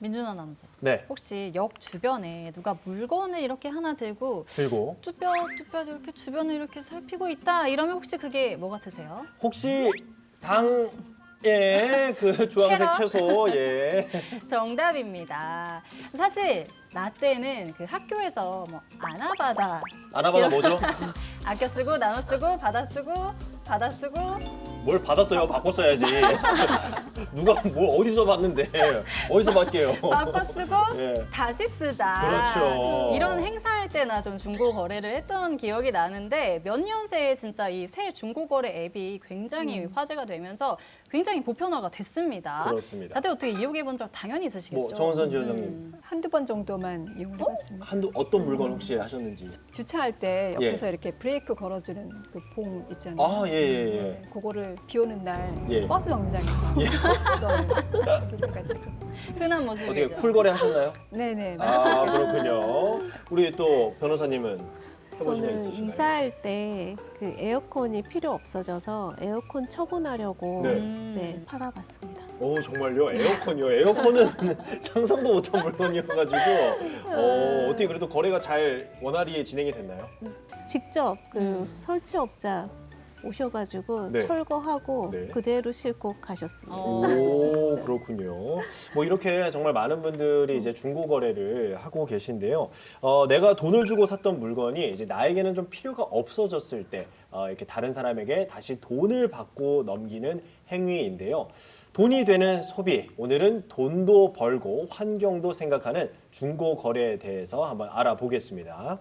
민준 아나운서. 네. 혹시 역 주변에 누가 물건을 이렇게 하나 들고 쭈뼛쭈뼛 이렇게 주변을 이렇게 살피고 있다 이러면 혹시 그게 뭐 같으세요? 혹시 그 주황색 캐럿? 채소, 예. 정답입니다. 사실 나 때는 그 학교에서 뭐 아나바다 아나바다 뭐죠? 아껴 쓰고 나눠 쓰고 받아 쓰고 뭘 받았어요? 바꿔 써야지. 누가 뭘 어디서 봤는데? 어디서 받게요? 바꿔 쓰고 예. 다시 쓰자. 그렇죠. 이런 행사할 때나 좀 중고 거래를 했던 기억이 나는데 몇 년 새에 진짜 이 새 중고 거래 앱이 굉장히 화제가 되면서 굉장히 보편화가 됐습니다. 그렇습니다. 다들 어떻게 이용해 본 적 당연히 있으시겠죠? 뭐 정은선 지원장님 한두 번 정도만 이용을 해봤습니다. 어떤 물건 혹시 하셨는지? 주차할 때 옆에서 이렇게 브레이크 걸어주는 그 봉 있잖아요. 아, 예. 네, 그거를 비 오는 날 예. 버스 정류장에서 써요. 그래가지고. 흔한 어떻게 모습이죠. 쿨거래 하셨나요? 네네. 아, 그렇군요. 우리 또 변호사님은 해보신 적 저는 있으신가요? 이사할 때 그 에어컨이 필요 없어져서 에어컨 처분하려고 네. 네, 팔아봤습니다. 오, 정말요? 에어컨이요? 에어컨은 상상도 못한 물건이어가지고 어떻게 그래도 거래가 잘 원활히 진행이 됐나요? 직접 그 설치업자 오셔가지고 네. 철거하고 네. 그대로 싣고 가셨습니다. 오, 그렇군요. 뭐 이렇게 정말 많은 분들이 이제 중고 거래를 하고 계신데요. 내가 돈을 주고 샀던 물건이 이제 나에게는 좀 필요가 없어졌을 때 이렇게 다른 사람에게 다시 돈을 받고 넘기는 행위인데요. 돈이 되는 소비. 오늘은 돈도 벌고 환경도 생각하는 중고 거래에 대해서 한번 알아보겠습니다.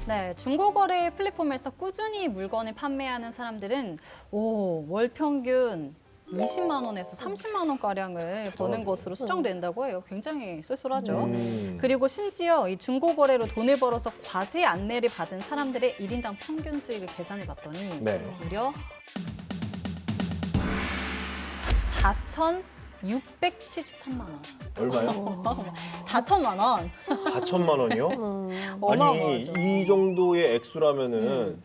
네, 중고거래 플랫폼에서 꾸준히 물건을 판매하는 사람들은 월 평균 20만 원에서 30만 원 가량을 버는 것으로 수정된다고 해요. 굉장히 쏠쏠하죠. 그리고 심지어 이 중고거래로 돈을 벌어서 과세 안내를 받은 사람들의 1인당 평균 수익을 계산해 봤더니 네. 무려 4,673만 원. 얼마요? 4천만 원. 4천만 원이요? 아니, 어마어마하죠. 이 정도의 액수라면은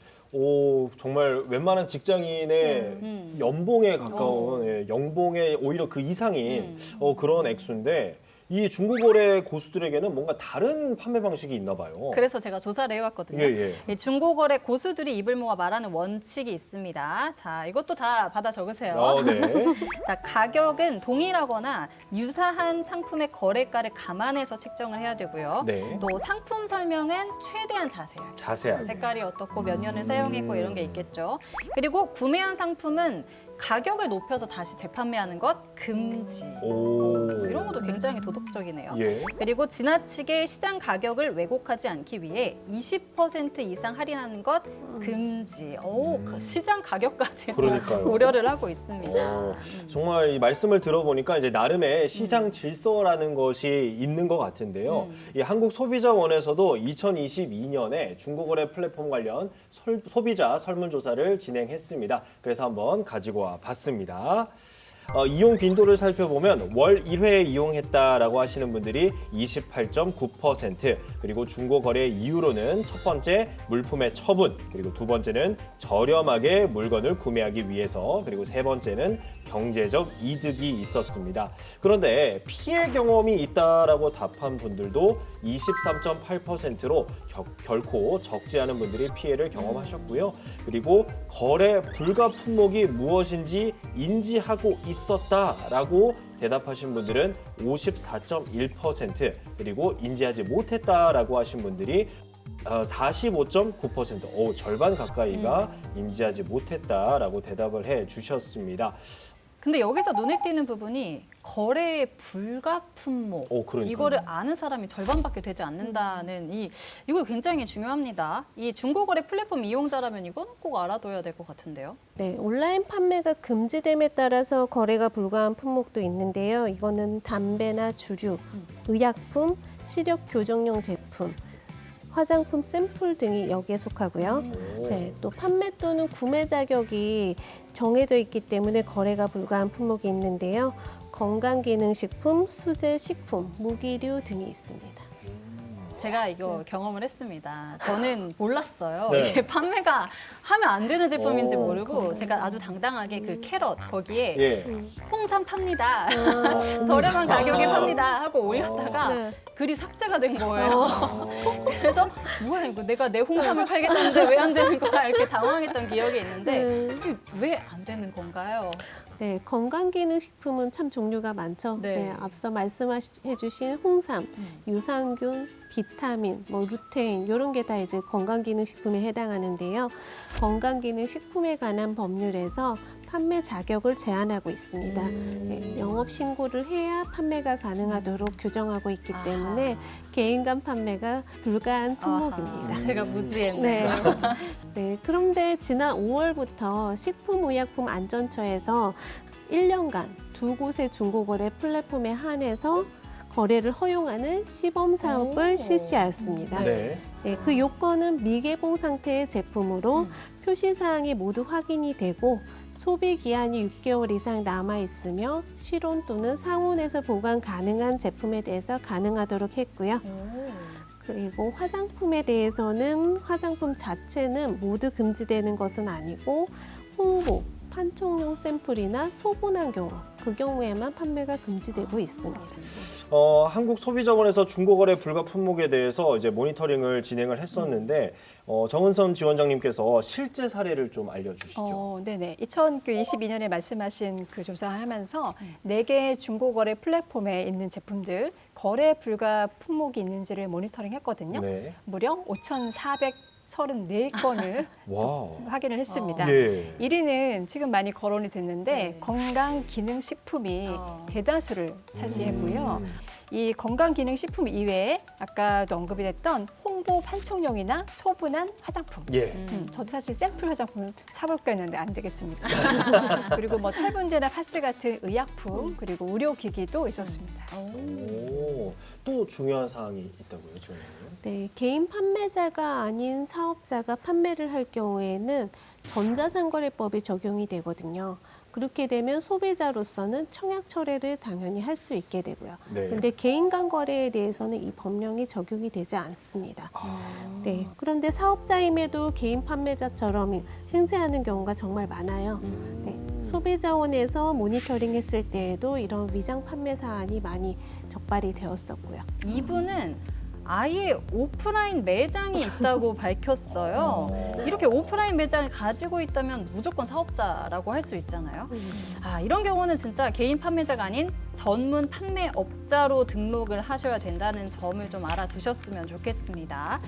정말 웬만한 직장인의 연봉에 가까운 연봉의 오히려 그 이상인 그런 액수인데 이 중고거래 고수들에게는 뭔가 다른 판매 방식이 있나 봐요. 그래서 제가 조사를 해왔거든요. 예. 이 중고거래 고수들이 입을 모아 말하는 원칙이 있습니다. 자, 이것도 다 받아 적으세요. 네. 자, 가격은 동일하거나 유사한 상품의 거래가를 감안해서 책정을 해야 되고요. 네. 또 상품 설명은 최대한 자세하게. 자세하게. 색깔이 어떻고 몇 년을 사용했고 이런 게 있겠죠. 그리고 구매한 상품은 가격을 높여서 다시 재판매하는 것 금지. 이런 것도 굉장히 도덕적이네요. 예. 그리고 지나치게 시장 가격을 왜곡하지 않기 위해 20% 이상 할인하는 것 금지. 그 시장 가격까지 그러니까요. 고려를 하고 있습니다. 정말 이 말씀을 들어보니까 이제 나름의 시장 질서라는 것이 있는 것 같은데요. 이 한국소비자원에서도 2022년에 중고거래 플랫폼 관련 소비자 설문조사를 진행했습니다. 그래서 한번 가지고 봤습니다. 이용 빈도를 살펴보면 월 1회 이용했다라고 하시는 분들이 28.9%, 그리고 중고거래 이유로는 첫 번째 물품의 처분, 그리고 두 번째는 저렴하게 물건을 구매하기 위해서, 그리고 세 번째는 경제적 이득이 있었습니다. 그런데 피해 경험이 있다라고 답한 분들도 23.8%로 결코 적지 않은 분들이 피해를 경험하셨고요. 그리고 거래 불가 품목이 무엇인지 인지하고 있었다라고 대답하신 분들은 54.1%, 그리고 인지하지 못했다라고 하신 분들이 45.9%, 절반 가까이가 인지하지 못했다라고 대답을 해 주셨습니다. 근데 여기서 눈에 띄는 부분이 거래 불가 품목 그러니까요. 이거를 아는 사람이 절반밖에 되지 않는다는 이거 굉장히 중요합니다. 이 중고거래 플랫폼 이용자라면 이건 꼭 알아둬야 될 것 같은데요. 네, 온라인 판매가 금지됨에 따라서 거래가 불가한 품목도 있는데요. 이거는 담배나 주류, 의약품, 시력 교정용 제품, 화장품 샘플 등이 여기에 속하고요. 네, 또 판매 또는 구매 자격이 정해져 있기 때문에 거래가 불가한 품목이 있는데요. 건강기능식품, 수제 식품, 무기류 등이 있습니다. 제가 이거 경험을 했습니다. 저는 몰랐어요. 네. 이게 판매가 하면 안 되는 제품인지 오, 모르고 제가 아주 당당하게 그 캐럿 거기에 예. 홍삼 팝니다. 저렴한 가격에 팝니다 하고 올렸다가 네. 글이 삭제가 된 거예요. 그래서 뭐야 이거 내가 내 홍삼을 팔겠다는데 왜 안 되는 거야 이렇게 당황했던 기억이 있는데 왜 안 되는 건가요? 네, 건강기능식품은 참 종류가 많죠. 네. 네, 앞서 말씀해 주신 홍삼, 유산균, 비타민, 루테인 이런 게 다 이제 건강기능식품에 해당하는데요. 건강기능식품에 관한 법률에서 판매 자격을 제한하고 있습니다. 네, 영업 신고를 해야 판매가 가능하도록 규정하고 있기 때문에 개인 간 판매가 불가한 품목입니다. 아하, 제가 무지했네. 네. 네. 그런데 지난 5월부터 식품의약품안전처에서 1년간 두 곳의 중고거래 플랫폼에 한해서 거래를 허용하는 시범 사업을 실시하였습니다. 네. 네, 그 요건은 미개봉 상태의 제품으로 표시 사항이 모두 확인이 되고 소비 기한이 6개월 이상 남아 있으며 실온 또는 상온에서 보관 가능한 제품에 대해서 가능하도록 했고요. 그리고 화장품에 대해서는 화장품 자체는 모두 금지되는 것은 아니고 홍보, 판촉용 샘플이나 소분한 경우, 그 경우에만 판매가 금지되고 있습니다. 한국소비자원에서 중고거래 불가 품목에 대해서 이제 모니터링을 진행을 했었는데 정은선 지원장님께서 실제 사례를 좀 알려주시죠. 네네. 2022년에 말씀하신 그 조사하면서 4개 중고거래 플랫폼에 있는 제품들 거래 불가 품목이 있는지를 모니터링 했거든요. 네. 무려 5,434건을 와. 확인을 했습니다. 예. 1위는 지금 많이 거론이 됐는데 건강기능식품이 대다수를 차지했고요. 이 건강기능식품 이외에 아까도 언급이 됐던 홍보 판촉용이나 소분한 화장품. 예. 저도 사실 샘플 화장품을 사볼까 했는데 안 되겠습니다. 그리고 뭐 철분제나 파스 같은 의약품 그리고 의료기기도 있었습니다. 또 중요한 사항이 있다고요, 지원장님? 네, 개인 판매자가 아닌 사업자가 판매를 할 경우에는 전자상거래법이 적용이 되거든요. 그렇게 되면 소비자로서는 청약 철회를 당연히 할 수 있게 되고요. 네. 그런데 개인 간 거래에 대해서는 이 법령이 적용이 되지 않습니다. 네, 그런데 사업자임에도 개인 판매자처럼 행세하는 경우가 정말 많아요. 네, 소비자원에서 모니터링했을 때에도 이런 위장 판매 사안이 많이 적발이 되었었고요. 이분은 아예 오프라인 매장이 있다고 밝혔어요. 이렇게 오프라인 매장을 가지고 있다면 무조건 사업자라고 할 수 있잖아요. 이런 경우는 진짜 개인 판매자가 아닌 전문 판매업자로 등록을 하셔야 된다는 점을 좀 알아두셨으면 좋겠습니다.